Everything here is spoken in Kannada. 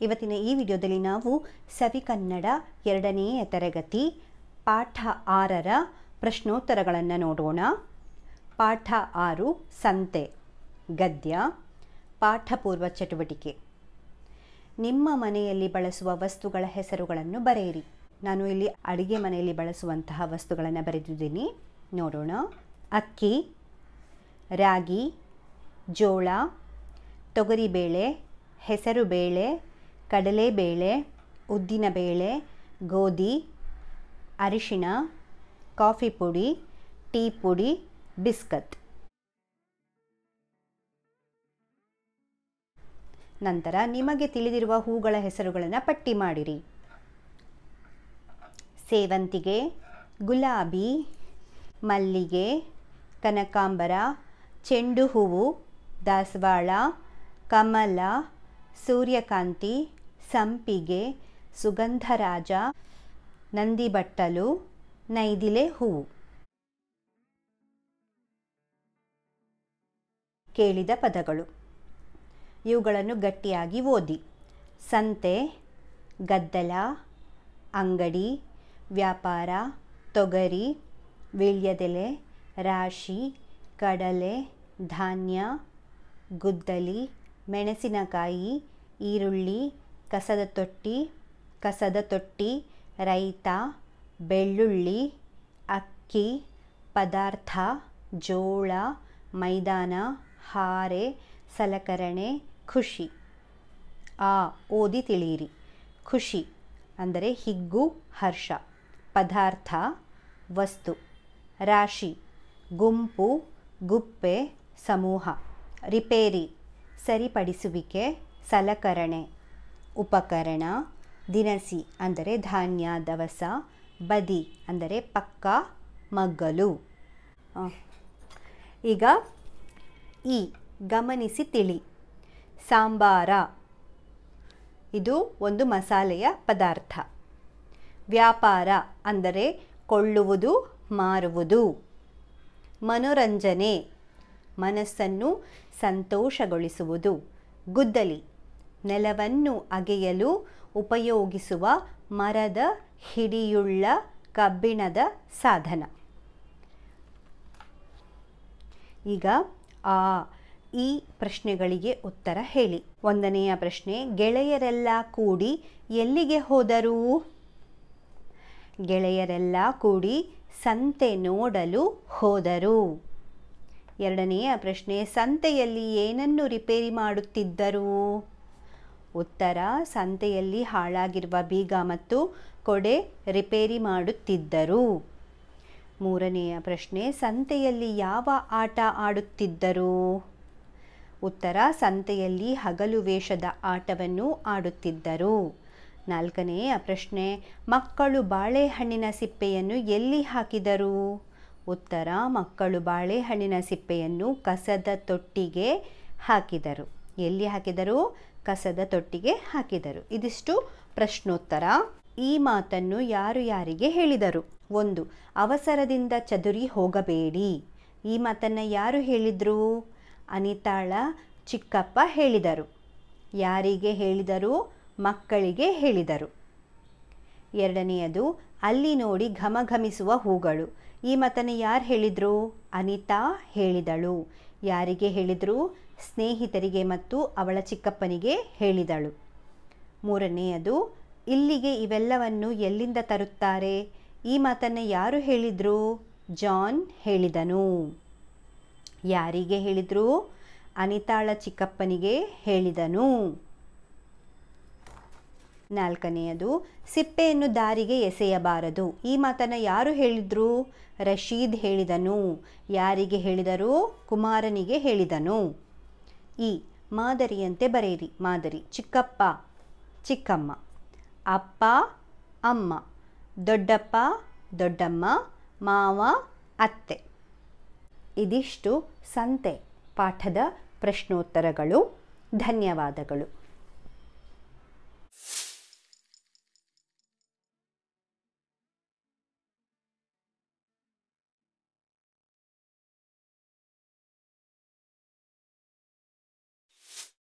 ಇವತ್ತಿನ ಈ ವಿಡಿಯೋದಲ್ಲಿ ನಾವು ಸವಿಕನ್ನಡ 2ನೇ ತರಗತಿ ಪಾಠ 6ರ ಪ್ರಶ್ನೋತ್ತರಗಳನ್ನು ನೋಡೋಣ. ಪಾಠ 6 ಸಂತೆ ಗದ್ಯ. ಪಾಠಪೂರ್ವ ಚಟುವಟಿಕೆ. ನಿಮ್ಮ ಮನೆಯಲ್ಲಿ ಬಳಸುವ ವಸ್ತುಗಳ ಹೆಸರುಗಳನ್ನು ಬರೆಯಿರಿ. ನಾನು ಇಲ್ಲಿ ಅಡಿಗೆ ಮನೆಯಲ್ಲಿ ಬಳಸುವಂತಹ ವಸ್ತುಗಳನ್ನು ಬರೆದಿದ್ದೀನಿ, ನೋಡೋಣ. ಅಕ್ಕಿ, ರಾಗಿ, ಜೋಳ, ತೊಗರಿಬೇಳೆ, ಹೆಸರುಬೇಳೆ, ಕಡಲೆಬೇಳೆ, ಉದ್ದಿನಬೇಳೆ, ಗೋಧಿ, ಅರಿಶಿಣ, ಕಾಫಿ ಪುಡಿ, ಟೀ ಪುಡಿ, ಬಿಸ್ಕತ್. ನಂತರ ನಿಮಗೆ ತಿಳಿದಿರುವ ಹೂಗಳ ಹೆಸರುಗಳನ್ನು ಪಟ್ಟಿ ಮಾಡಿರಿ. ಸೇವಂತಿಗೆ, ಗುಲಾಬಿ, ಮಲ್ಲಿಗೆ, ಕನಕಾಂಬರ, ಚೆಂಡು ಹೂವು, ದಾಸವಾಳ, ಕಮಲ, ಸೂರ್ಯಕಾಂತಿ, ಸಂಪಿಗೆ, ಸುಗಂಧರಾಜ, ನಂದಿಬಟ್ಟಲು, ನೈದಿಲೆ ಹೂವು. ಕೇಳಿದ ಪದಗಳು ಇವುಗಳನ್ನು ಗಟ್ಟಿಯಾಗಿ ಓದಿ. ಸಂತೆ, ಗದ್ದಲ, ಅಂಗಡಿ, ವ್ಯಾಪಾರ, ತೊಗರಿ, ವೀಳ್ಯದೆಲೆ, ರಾಶಿ, ಕಡಲೆ, ಧಾನ್ಯ, ಗುದ್ದಲಿ, ಮೆಣಸಿನಕಾಯಿ, ಈರುಳ್ಳಿ, ಕಸದ ತೊಟ್ಟಿ, ರೈತ, ಬೆಳ್ಳುಳ್ಳಿ, ಅಕ್ಕಿ, ಪದಾರ್ಥ, ಜೋಳ, ಮೈದಾನ, ಹಾರೆ, ಸಲಕರಣೆ, ಖುಷಿ. ಓದಿ ತಿಳಿಯಿರಿ. ಖುಷಿ ಅಂದರೆ ಹಿಗ್ಗು, ಹರ್ಷ. ಪದಾರ್ಥ ವಸ್ತು. ರಾಶಿ ಗುಂಪು, ಗುಪ್ಪೆ, ಸಮೂಹ. ರಿಪೇರಿ ಸರಿಪಡಿಸುವಿಕೆ, ಸಲಕರಣೆ. ಉಪಕರಣ ದಿನಸಿ ಅಂದರೆ ಧಾನ್ಯ, ದವಸ. ಬದಿ ಅಂದರೆ ಪಕ್ಕ, ಮಗ್ಗಲು. ಈಗ ಗಮನಿಸಿ ತಿಳಿ. ಸಾಂಬಾರ ಇದು ಒಂದು ಮಸಾಲೆಯ ಪದಾರ್ಥ. ವ್ಯಾಪಾರ ಅಂದರೆ ಕೊಳ್ಳುವುದು, ಮಾರುವುದು. ಮನೋರಂಜನೆ ಮನಸ್ಸನ್ನು ಸಂತೋಷಗೊಳಿಸುವುದು. ಗುದ್ದಲಿ ನೆಲವನ್ನು ಅಗೆಯಲು ಉಪಯೋಗಿಸುವ ಮರದ ಹಿಡಿಯುಳ್ಳ ಕಬ್ಬಿಣದ ಸಾಧನ. ಈಗ ಈ ಪ್ರಶ್ನೆಗಳಿಗೆ ಉತ್ತರ ಹೇಳಿ. 1ನೆಯ ಪ್ರಶ್ನೆ, ಗೆಳೆಯರೆಲ್ಲ ಕೂಡಿ ಎಲ್ಲಿಗೆ ಹೋದರು? ಗೆಳೆಯರೆಲ್ಲ ಕೂಡಿ ಸಂತೆ ನೋಡಲು ಹೋದರು. 2ನೆಯ ಪ್ರಶ್ನೆ, ಸಂತೆಯಲ್ಲಿ ಏನನ್ನು ರಿಪೇರಿ ಮಾಡುತ್ತಿದ್ದರು? ಉತ್ತರ, ಸಂತೆಯಲ್ಲಿ ಹಾಳಾಗಿರುವ ಬೀಗ ಮತ್ತು ಕೊಡೆ ರಿಪೇರಿ ಮಾಡುತ್ತಿದ್ದರು. 3ನೆಯ ಪ್ರಶ್ನೆ, ಸಂತೆಯಲ್ಲಿ ಯಾವ ಆಟ ಆಡುತ್ತಿದ್ದರು? ಉತ್ತರ, ಸಂತೆಯಲ್ಲಿ ಹಗಲು ವೇಷದ ಆಟವನ್ನು ಆಡುತ್ತಿದ್ದರು. 4ನೆಯ ಪ್ರಶ್ನೆ, ಮಕ್ಕಳು ಬಾಳೆಹಣ್ಣಿನ ಸಿಪ್ಪೆಯನ್ನು ಎಲ್ಲಿ ಹಾಕಿದರು? ಉತ್ತರ, ಮಕ್ಕಳು ಬಾಳೆಹಣ್ಣಿನ ಸಿಪ್ಪೆಯನ್ನು ಕಸದ ತೊಟ್ಟಿಗೆ ಹಾಕಿದರು. ಎಲ್ಲಿ ಹಾಕಿದರು? ಕಸದ ತೊಟ್ಟಿಗೆ ಹಾಕಿದರು. ಇದಿಷ್ಟು ಪ್ರಶ್ನೋತ್ತರ. ಈ ಮಾತನ್ನು ಯಾರು ಯಾರಿಗೆ ಹೇಳಿದರು? 1. ಅವಸರದಿಂದ ಚದುರಿ ಹೋಗಬೇಡಿ. ಈ ಮಾತನ್ನು ಯಾರು ಹೇಳಿದರು? ಅನಿತಾಳ ಚಿಕ್ಕಪ್ಪ ಹೇಳಿದರು. ಯಾರಿಗೆ ಹೇಳಿದರು? ಮಕ್ಕಳಿಗೆ ಹೇಳಿದರು. 2ನೆಯದು, ಅಲ್ಲಿ ನೋಡಿ ಘಮಘಮಿಸುವ ಹೂಗಳು. ಈ ಮಾತನ್ನು ಯಾರು ಹೇಳಿದರು? ಅನಿತಾ ಹೇಳಿದಳು. ಯಾರಿಗೆ ಹೇಳಿದರು? ಸ್ನೇಹಿತರಿಗೆ ಮತ್ತು ಅವಳ ಚಿಕ್ಕಪ್ಪನಿಗೆ ಹೇಳಿದಳು. 3ನೆಯದು, ಇಲ್ಲಿಗೆ ಇವೆಲ್ಲವನ್ನು ಎಲ್ಲಿಂದ ತರುತ್ತಾರೆ? ಈ ಮಾತನ್ನು ಯಾರು ಹೇಳಿದರು? ಜಾನ್ ಹೇಳಿದನು. ಯಾರಿಗೆ ಹೇಳಿದರು? ಅನಿತಾಳ ಚಿಕ್ಕಪ್ಪನಿಗೆ ಹೇಳಿದನು. 4ನೆಯದು, ಸಿಪ್ಪೆಯನ್ನು ದಾರಿಗೆ ಎಸೆಯಬಾರದು. ಈ ಮಾತನ್ನು ಯಾರು ಹೇಳಿದರು? ರಶೀದ್ ಹೇಳಿದನು. ಯಾರಿಗೆ ಹೇಳಿದರು? ಕುಮಾರನಿಗೆ ಹೇಳಿದನು. ಮಾದರಿಯಂತೆ ಬರೆಯಿರಿ. ಮಾದರಿ ಚಿಕ್ಕಪ್ಪ, ಚಿಕ್ಕಮ್ಮ, ಅಪ್ಪ, ಅಮ್ಮ, ದೊಡ್ಡಪ್ಪ, ದೊಡ್ಡಮ್ಮ, ಮಾವ, ಅತ್ತೆ. ಇದಿಷ್ಟು ಸಂತೆ ಪಾಠದ ಪ್ರಶ್ನೋತ್ತರಗಳು. ಧನ್ಯವಾದಗಳು.